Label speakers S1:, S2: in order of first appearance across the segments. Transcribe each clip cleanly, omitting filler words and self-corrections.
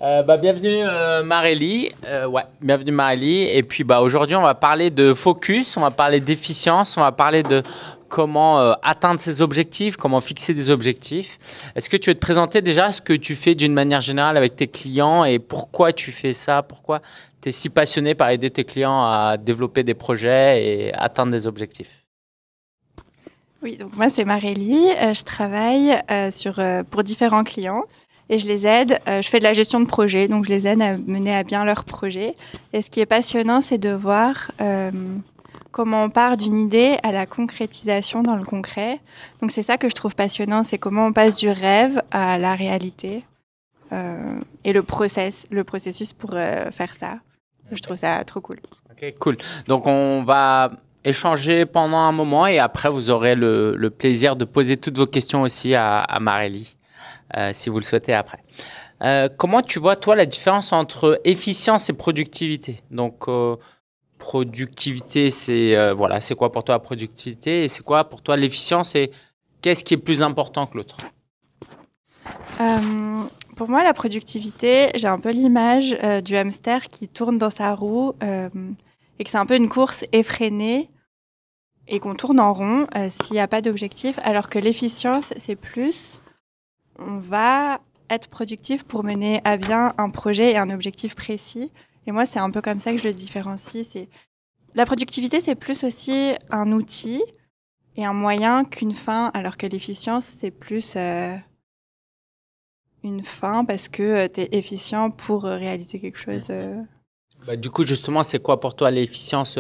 S1: Bienvenue Marélie. Bienvenue Marélie. Et puis aujourd'hui, on va parler de focus, on va parler d'efficience, on va parler de comment atteindre ses objectifs, comment fixer des objectifs. Est-ce que tu veux te présenter déjà ce que tu fais d'une manière générale avec tes clients et pourquoi tu fais ça? Pourquoi tu es si passionné par aider tes clients à développer des projets et atteindre des objectifs?
S2: Oui, donc moi c'est Marélie, je travaille pour différents clients et je les aide, je fais de la gestion de projet, donc je les aide à mener à bien leur projet. Et ce qui est passionnant, c'est de voir comment on part d'une idée à la concrétisation dans le concret. Donc c'est ça que je trouve passionnant, c'est comment on passe du rêve à la réalité et le processus pour faire ça. Je trouve ça trop cool.
S1: Ok, cool. Donc on va échanger pendant un moment et après vous aurez le plaisir de poser toutes vos questions aussi à Marélie, si vous le souhaitez après. Comment tu vois toi la différence entre efficience et productivité? Donc productivité, c'est quoi pour toi la productivité et c'est quoi pour toi l'efficience et qu'est-ce qui est plus important que l'autre?
S2: Pour moi, la productivité, j'ai un peu l'image du hamster qui tourne dans sa roue et que c'est un peu une course effrénée et qu'on tourne en rond s'il n'y a pas d'objectif, alors que l'efficience, c'est plus, on va être productif pour mener à bien un projet et un objectif précis. Et moi, c'est un peu comme ça que je le différencie. La productivité, c'est plus aussi un outil et un moyen qu'une fin, alors que l'efficience, c'est plus une fin parce que tu es efficient pour réaliser quelque chose.
S1: Du coup, justement, c'est quoi pour toi l'efficience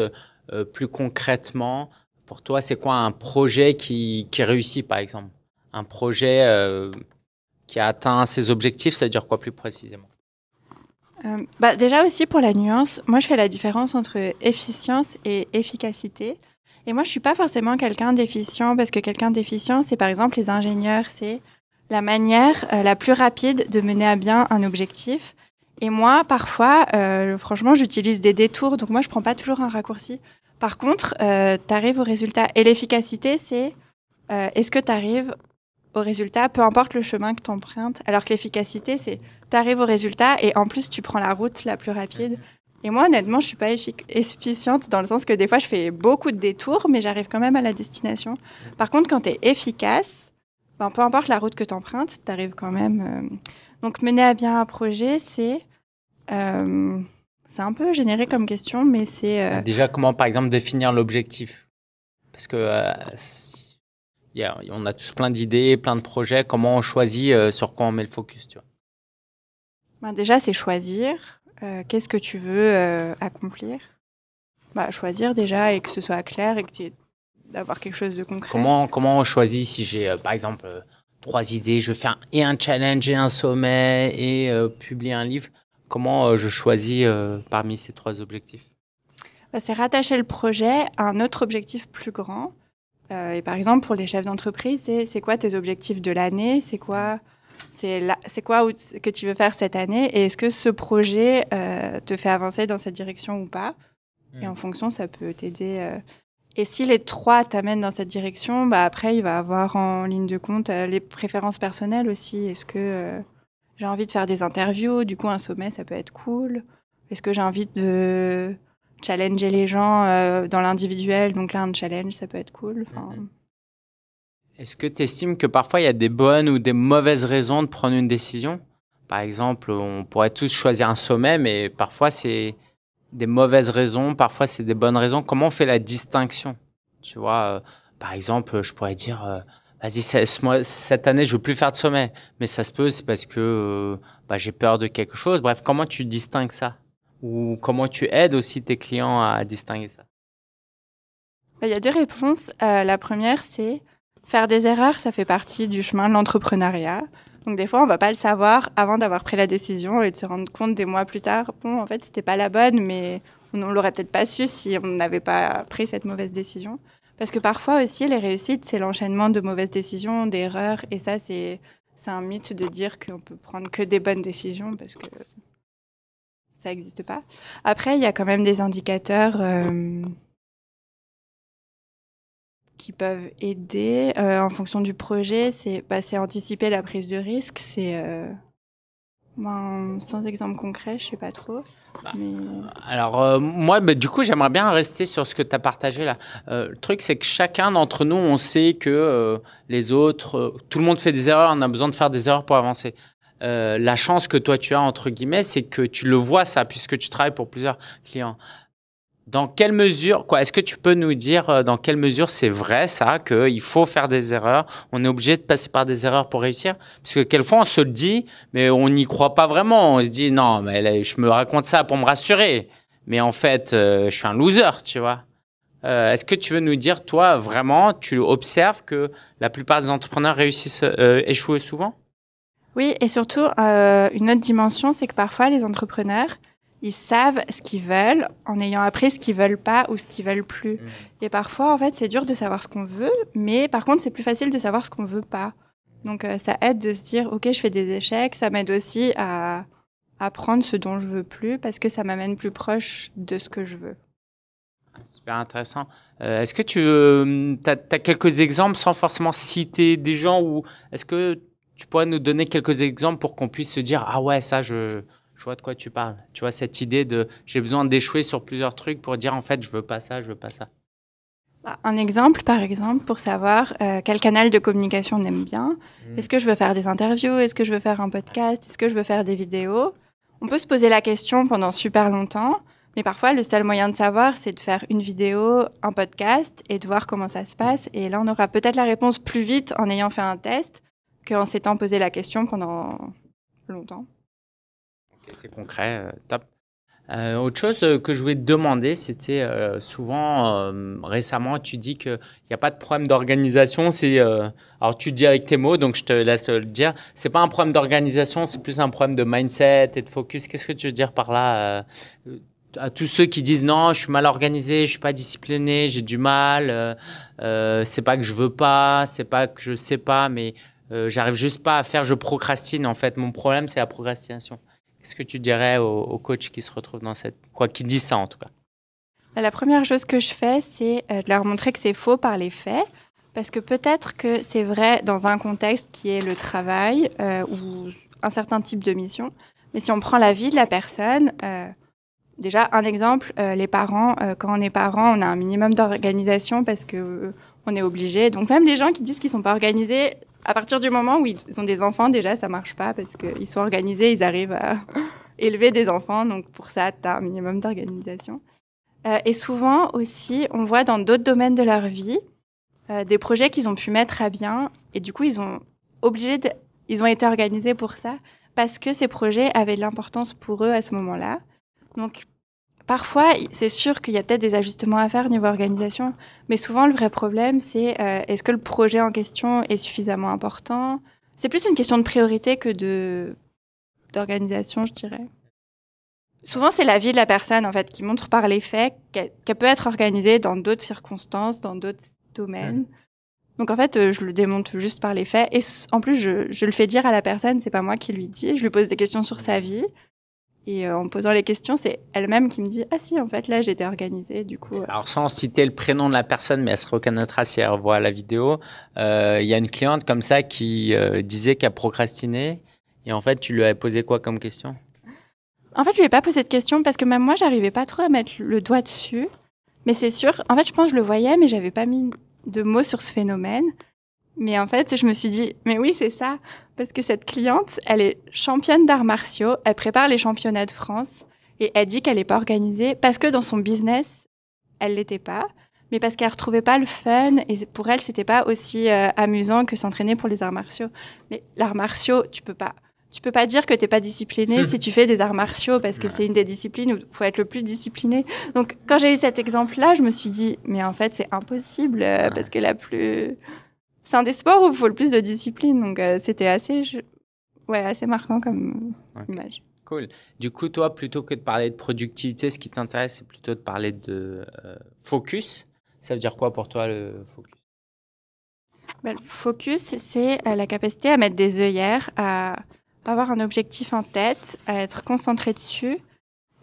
S1: plus concrètement? Pour toi, c'est quoi un projet qui réussit, par exemple? Un projet qui a atteint ses objectifs, ça veut dire quoi plus précisément?
S2: Déjà aussi pour la nuance, moi je fais la différence entre efficience et efficacité. Et moi je suis pas forcément quelqu'un d'efficient parce que quelqu'un d'efficient, c'est par exemple les ingénieurs, c'est la manière la plus rapide de mener à bien un objectif. Et moi parfois, franchement, j'utilise des détours, donc moi je prends pas toujours un raccourci. Par contre, tu arrives au résultat. Et l'efficacité, c'est est-ce que tu arrives au résultat, peu importe le chemin que tu empruntes. Alors que l'efficacité, c'est tu arrives au résultat et en plus, tu prends la route la plus rapide. Et moi, honnêtement, je suis pas efficiente dans le sens que des fois, je fais beaucoup de détours, mais j'arrive quand même à la destination. Par contre, quand tu es efficace, peu importe la route que tu empruntes, tu arrives quand même. Donc, mener à bien un projet, c'est un peu généré comme question, mais c'est.
S1: Déjà, comment, par exemple, définir l'objectif? Parce que on a tous plein d'idées, plein de projets. Comment on choisit sur quoi on met le focus, tu vois?
S2: Déjà, c'est choisir. Qu'est-ce que tu veux accomplir? Choisir déjà et que ce soit clair et que tu aies d'avoir quelque chose de concret.
S1: Comment on choisit si j'ai, par exemple, trois idées, je veux faire et un challenge et un sommet et publier un livre. Comment je choisis parmi ces trois objectifs?
S2: C'est rattacher le projet à un autre objectif plus grand. Et par exemple, pour les chefs d'entreprise, c'est quoi tes objectifs de l'année? C'est quoi que tu veux faire cette année? Et est-ce que ce projet te fait avancer dans cette direction ou pas? Et en fonction, ça peut t'aider. Et si les trois t'amènent dans cette direction, après, il va avoir en ligne de compte les préférences personnelles aussi. Est-ce que j'ai envie de faire des interviews? Du coup, un sommet, ça peut être cool. Est-ce que j'ai envie de challenger les gens dans l'individuel? Donc là, un challenge, ça peut être cool.
S1: Est-ce que tu estimes que parfois il y a des bonnes ou des mauvaises raisons de prendre une décision? Par exemple, on pourrait tous choisir un sommet, mais parfois c'est des mauvaises raisons, parfois c'est des bonnes raisons. Comment on fait la distinction? Tu vois, par exemple, je pourrais dire, vas-y, cette année, je veux plus faire de sommet. Mais ça se peut, c'est parce que j'ai peur de quelque chose. Bref, comment tu distingues ça? Ou comment tu aides aussi tes clients à distinguer ça?
S2: Il y a deux réponses. La première, c'est faire des erreurs, ça fait partie du chemin de l'entrepreneuriat. Donc des fois, on va pas le savoir avant d'avoir pris la décision et de se rendre compte des mois plus tard, bon, en fait, c'était pas la bonne, mais on l'aurait peut-être pas su si on n'avait pas pris cette mauvaise décision. Parce que parfois aussi, les réussites, c'est l'enchaînement de mauvaises décisions, d'erreurs, et ça, c'est un mythe de dire qu'on peut prendre que des bonnes décisions parce que ça n'existe pas. Après, il y a quand même des indicateurs qui peuvent aider en fonction du projet. C'est anticiper la prise de risque. Sans exemple concret, je sais pas trop. Mais...
S1: Alors, moi, du coup, j'aimerais bien rester sur ce que tu as partagé là. Le truc, c'est que chacun d'entre nous, on sait que les autres, tout le monde fait des erreurs, on a besoin de faire des erreurs pour avancer. La chance que toi, tu as, entre guillemets, c'est que tu le vois ça, puisque tu travailles pour plusieurs clients. Dans quelle mesure, est-ce que tu peux nous dire dans quelle mesure c'est vrai ça, qu'il faut faire des erreurs, on est obligé de passer par des erreurs pour réussir? Parce que quelquefois on se le dit, mais on n'y croit pas vraiment. On se dit non, mais là, je me raconte ça pour me rassurer. Mais en fait, je suis un loser, tu vois. Est-ce que tu veux nous dire, toi, vraiment, tu observes que la plupart des entrepreneurs réussissent, échouent souvent?
S2: Oui, et surtout, une autre dimension, c'est que parfois les entrepreneurs, ils savent ce qu'ils veulent en ayant appris ce qu'ils veulent pas ou ce qu'ils veulent plus. Et parfois, en fait, c'est dur de savoir ce qu'on veut, mais par contre, c'est plus facile de savoir ce qu'on veut pas. Donc, ça aide de se dire, OK, je fais des échecs. Ça m'aide aussi à apprendre ce dont je veux plus parce que ça m'amène plus proche de ce que je veux.
S1: Super intéressant. Est-ce que tu as quelques exemples sans forcément citer des gens ou est-ce que tu pourrais nous donner quelques exemples pour qu'on puisse se dire, ah ouais, ça, je vois de quoi tu parles. Tu vois, cette idée de j'ai besoin d'échouer sur plusieurs trucs pour dire en fait, je veux pas ça, je veux pas ça.
S2: Un exemple, par exemple, pour savoir quel canal de communication on aime bien. Est-ce que je veux faire des interviews? Est-ce que je veux faire un podcast? Est-ce que je veux faire des vidéos? On peut se poser la question pendant super longtemps, mais parfois, le seul moyen de savoir, c'est de faire une vidéo, un podcast et de voir comment ça se passe. Et là, on aura peut-être la réponse plus vite en ayant fait un test qu'en s'étant posé la question pendant longtemps.
S1: Ok, c'est concret, top. Autre chose que je voulais te demander, c'était souvent, récemment, tu dis qu'il n'y a pas de problème d'organisation. Alors tu dis avec tes mots, donc je te laisse le dire. C'est pas un problème d'organisation, c'est plus un problème de mindset et de focus. Qu'est-ce que tu veux dire par là à tous ceux qui disent non, je suis mal organisé, je suis pas discipliné, j'ai du mal. C'est pas que je veux pas, c'est pas que je sais pas, mais j'arrive juste pas à faire. Je procrastine en fait. Mon problème, c'est la procrastination. Qu'est-ce que tu dirais aux coachs qui se retrouvent dans qui disent ça en tout cas?
S2: La première chose que je fais, c'est de leur montrer que c'est faux par les faits. Parce que peut-être que c'est vrai dans un contexte qui est le travail ou un certain type de mission. Mais si on prend la vie de la personne, déjà un exemple, les parents, quand on est parent, on a un minimum d'organisation parce que on est obligé. Donc même les gens qui disent qu'ils sont pas organisés, à partir du moment où ils ont des enfants, déjà ça marche pas parce qu'ils sont organisés, ils arrivent à élever des enfants. Donc pour ça, tu as un minimum d'organisation. Et souvent aussi, on voit dans d'autres domaines de leur vie des projets qu'ils ont pu mettre à bien et du coup ils ont été organisés pour ça parce que ces projets avaient de l'importance pour eux à ce moment-là. Donc parfois c'est sûr qu'il y a peut-être des ajustements à faire niveau organisation, mais souvent le vrai problème c'est est-ce que le projet en question est suffisamment important? C'est plus une question de priorité que d'organisation, je dirais. Souvent, c'est la vie de la personne, en fait, qui montre par les faits qu'elle peut être organisée dans d'autres circonstances, dans d'autres domaines. Donc, en fait, je le démontre juste par les faits. Et en plus, je le fais dire à la personne, c'est pas moi qui lui dis. Je lui pose des questions sur sa vie. Et en me posant les questions, c'est elle-même qui me dit « Ah si, en fait, là, j'étais organisée, du coup... »
S1: Alors, sans citer le prénom de la personne, mais elle se reconnaîtra si elle revoit la vidéo, il y a une cliente comme ça qui disait qu'elle procrastinait. Et en fait, tu lui avais posé quoi comme question?
S2: En fait, je lui ai pas posé de question parce que même moi, j'arrivais pas trop à mettre le doigt dessus. Mais c'est sûr, en fait, je pense que je le voyais, mais j'avais pas mis de mots sur ce phénomène. Mais en fait, je me suis dit, mais oui, c'est ça. Parce que cette cliente, elle est championne d'arts martiaux, elle prépare les championnats de France et elle dit qu'elle n'est pas organisée parce que dans son business, elle l'était pas, mais parce qu'elle retrouvait pas le fun et pour elle, c'était pas aussi amusant que s'entraîner pour les arts martiaux. Mais l'art martiaux, tu peux pas dire que t'es pas discipliné si tu fais des arts martiaux parce que c'est une des disciplines où il faut être le plus discipliné. Donc, quand j'ai eu cet exemple-là, je me suis dit, mais en fait, c'est impossible parce que c'est un des sports où il faut le plus de discipline. Donc, c'était assez marquant comme image.
S1: Cool. Du coup, toi, plutôt que de parler de productivité, ce qui t'intéresse, c'est plutôt de parler de focus. Ça veut dire quoi pour toi, le focus?
S2: Le focus, c'est la capacité à mettre des œillères, à avoir un objectif en tête, à être concentré dessus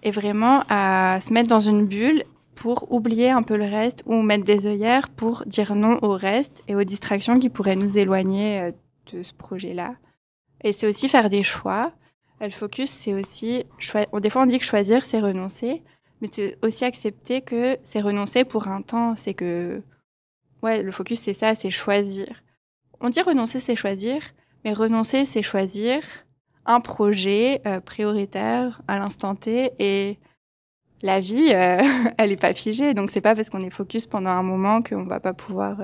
S2: et vraiment à se mettre dans une bulle pour oublier un peu le reste ou mettre des œillères pour dire non au reste et aux distractions qui pourraient nous éloigner de ce projet-là. Et c'est aussi faire des choix. Le focus, c'est aussi... Des fois, on dit que choisir, c'est renoncer. Mais c'est aussi accepter que c'est renoncer pour un temps. C'est que... Ouais, le focus, c'est ça, c'est choisir. On dit renoncer, c'est choisir. Mais renoncer, c'est choisir un projet prioritaire à l'instant T. Et la vie, elle n'est pas figée. Donc, c'est pas parce qu'on est focus pendant un moment qu'on va pas pouvoir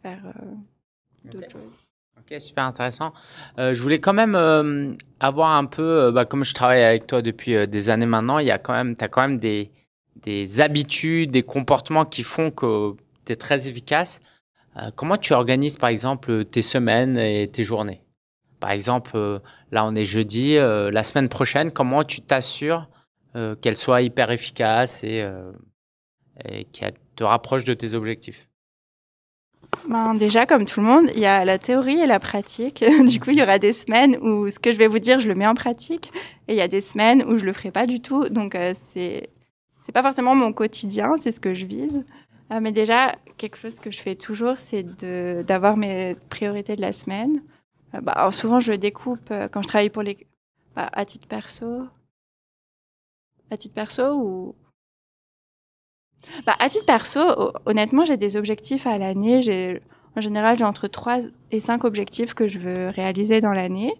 S2: faire d'autres choses.
S1: Ok, super intéressant. Je voulais quand même avoir un peu, comme je travaille avec toi depuis des années maintenant, t'as quand même des habitudes, des comportements qui font que tu es très efficace. Comment tu organises, par exemple, tes semaines et tes journées? Par exemple, là, on est jeudi, la semaine prochaine, comment tu t'assures qu'elle soit hyper efficace et qu'elle te rapproche de tes objectifs?
S2: Ben, déjà, comme tout le monde, il y a la théorie et la pratique. Du coup, il y aura des semaines où ce que je vais vous dire, je le mets en pratique. Et il y a des semaines où je le ferai pas du tout. Donc, c'est pas forcément mon quotidien, c'est ce que je vise. Mais déjà, quelque chose que je fais toujours, c'est d'avoir mes priorités de la semaine. Alors souvent, je découpe quand je travaille pour à titre perso. À titre perso ou... à titre perso, honnêtement, j'ai des objectifs à l'année. En général, j'ai entre 3 et 5 objectifs que je veux réaliser dans l'année.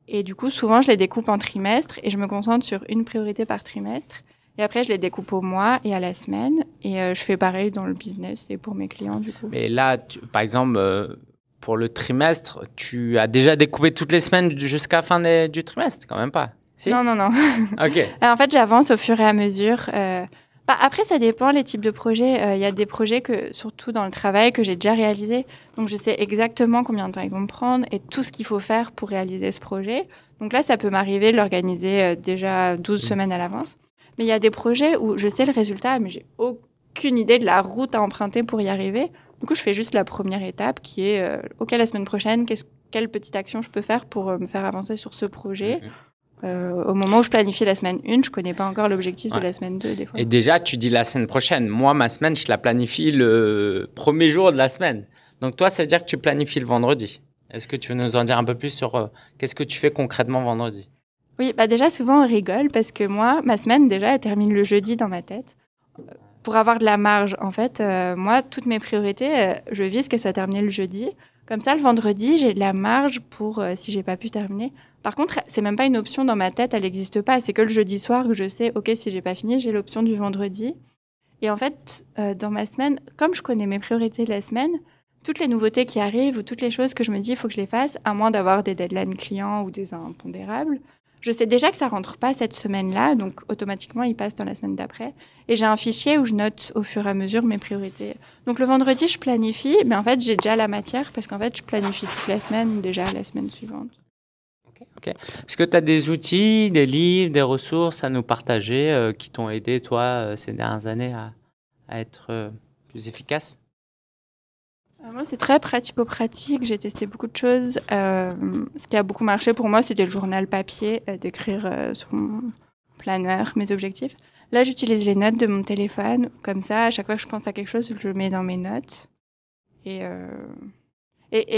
S2: Et du coup, souvent, je les découpe en trimestres et je me concentre sur une priorité par trimestre. Et après, je les découpe au mois et à la semaine. Et je fais pareil dans le business et pour mes clients, du coup.
S1: Mais là, par exemple, pour le trimestre, tu as déjà découpé toutes les semaines jusqu'à la fin du trimestre, quand même pas? Si?
S2: Non, non, non.
S1: Ok.
S2: En fait, j'avance au fur et à mesure. Après, ça dépend les types de projets. Il y a des projets surtout dans le travail, que j'ai déjà réalisés. Donc, je sais exactement combien de temps ils vont me prendre et tout ce qu'il faut faire pour réaliser ce projet. Donc là, ça peut m'arriver de l'organiser déjà 12 semaines à l'avance. Mais il y a des projets où je sais le résultat, mais j'ai aucune idée de la route à emprunter pour y arriver. Du coup, je fais juste la première étape qui est, OK, la semaine prochaine, quelle petite action je peux faire pour me faire avancer sur ce projet. Au moment où je planifie la semaine 1, je connais pas encore l'objectif de la semaine 2 des fois.
S1: Et déjà, tu dis la semaine prochaine. Moi, ma semaine, je la planifie le premier jour de la semaine. Donc toi, ça veut dire que tu planifies le vendredi. Est-ce que tu veux nous en dire un peu plus sur qu'est-ce que tu fais concrètement vendredi?
S2: Oui, déjà souvent on rigole parce que moi, ma semaine déjà, elle termine le jeudi dans ma tête. Pour avoir de la marge, en fait, moi, toutes mes priorités, je vise qu'elles soient terminées le jeudi. Comme ça, le vendredi, j'ai de la marge pour si j'ai pas pu terminer. Par contre, c'est même pas une option dans ma tête, elle n'existe pas. C'est que le jeudi soir que je sais, OK, si j'ai pas fini, j'ai l'option du vendredi. Et en fait, dans ma semaine, comme je connais mes priorités de la semaine, toutes les nouveautés qui arrivent ou toutes les choses que je me dis, il faut que je les fasse, à moins d'avoir des deadlines clients ou des impondérables, je sais déjà que ça rentre pas cette semaine-là, donc automatiquement, il passe dans la semaine d'après. Et j'ai un fichier où je note au fur et à mesure mes priorités. Donc le vendredi, je planifie, mais en fait, j'ai déjà la matière parce qu'en fait, je planifie toute la semaine, déjà la semaine suivante.
S1: Ok. Est-ce que tu as des outils, des livres, des ressources à nous partager qui t'ont aidé, toi, ces dernières années à être plus efficace?
S2: Moi, c'est très pratico-pratique. J'ai testé beaucoup de choses. Ce qui a beaucoup marché pour moi, c'était le journal papier, d'écrire sur mon planeur mes objectifs. Là, j'utilise les notes de mon téléphone. Comme ça, à chaque fois que je pense à quelque chose, je le mets dans mes notes. Et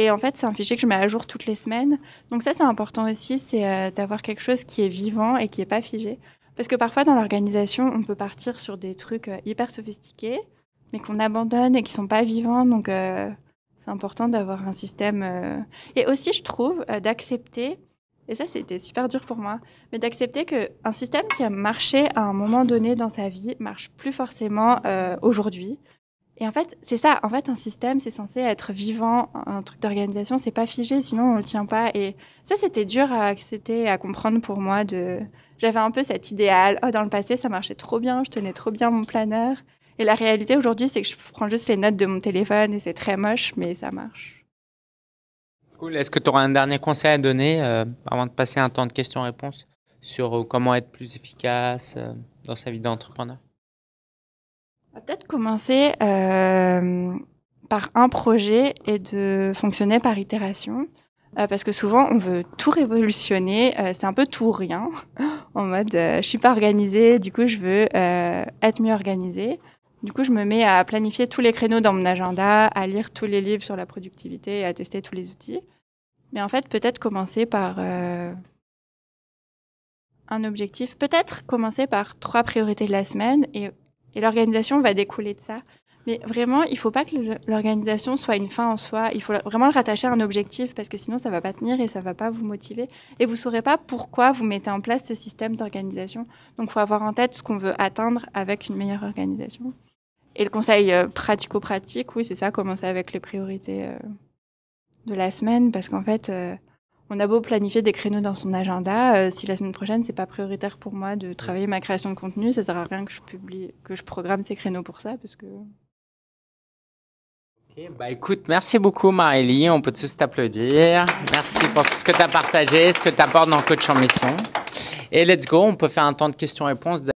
S2: en fait, c'est un fichier que je mets à jour toutes les semaines. Donc ça, c'est important aussi, c'est d'avoir quelque chose qui est vivant et qui n'est pas figé. Parce que parfois, dans l'organisation, on peut partir sur des trucs hyper sophistiqués, mais qu'on abandonne et qui sont pas vivants. Donc, c'est important d'avoir un système. Et aussi, je trouve, d'accepter, et ça, c'était super dur pour moi, mais d'accepter qu'un système qui a marché à un moment donné dans sa vie marche plus forcément aujourd'hui. Et en fait, c'est ça. En fait, un système, c'est censé être vivant. Un truc d'organisation, c'est pas figé, sinon on le tient pas. Et ça, c'était dur à accepter, à comprendre pour moi. J'avais un peu cet idéal. Oh, dans le passé, ça marchait trop bien. Je tenais trop bien mon planeur. Et la réalité aujourd'hui, c'est que je prends juste les notes de mon téléphone et c'est très moche, mais ça marche.
S1: Cool. Est-ce que tu auras un dernier conseil à donner avant de passer un temps de questions-réponses sur comment être plus efficace dans sa vie d'entrepreneur?
S2: On va peut-être commencer par un projet et de fonctionner par itération. Parce que souvent, on veut tout révolutionner. C'est un peu tout ou rien. En mode, je suis pas organisée, du coup, je veux être mieux organisée. Du coup, je me mets à planifier tous les créneaux dans mon agenda, à lire tous les livres sur la productivité et à tester tous les outils. Mais en fait, peut-être commencer par un objectif. Peut-être commencer par 3 priorités de la semaine et l'organisation va découler de ça. Mais vraiment, il ne faut pas que l'organisation soit une fin en soi. Il faut vraiment le rattacher à un objectif parce que sinon, ça ne va pas tenir et ça ne va pas vous motiver. Et vous ne saurez pas pourquoi vous mettez en place ce système d'organisation. Donc, il faut avoir en tête ce qu'on veut atteindre avec une meilleure organisation. Et le conseil pratico-pratique, oui, c'est ça, commencer avec les priorités de la semaine parce qu'en fait, on a beau planifier des créneaux dans son agenda, si la semaine prochaine, c'est pas prioritaire pour moi de travailler ma création de contenu, ça sert à rien que je programme ces créneaux pour ça parce que...
S1: Okay, bah écoute, merci beaucoup Marélie, on peut tous t'applaudir. Merci pour tout ce que tu as partagé, ce que tu apportes dans Coach en Mission. Et let's go, on peut faire un temps de questions-réponses.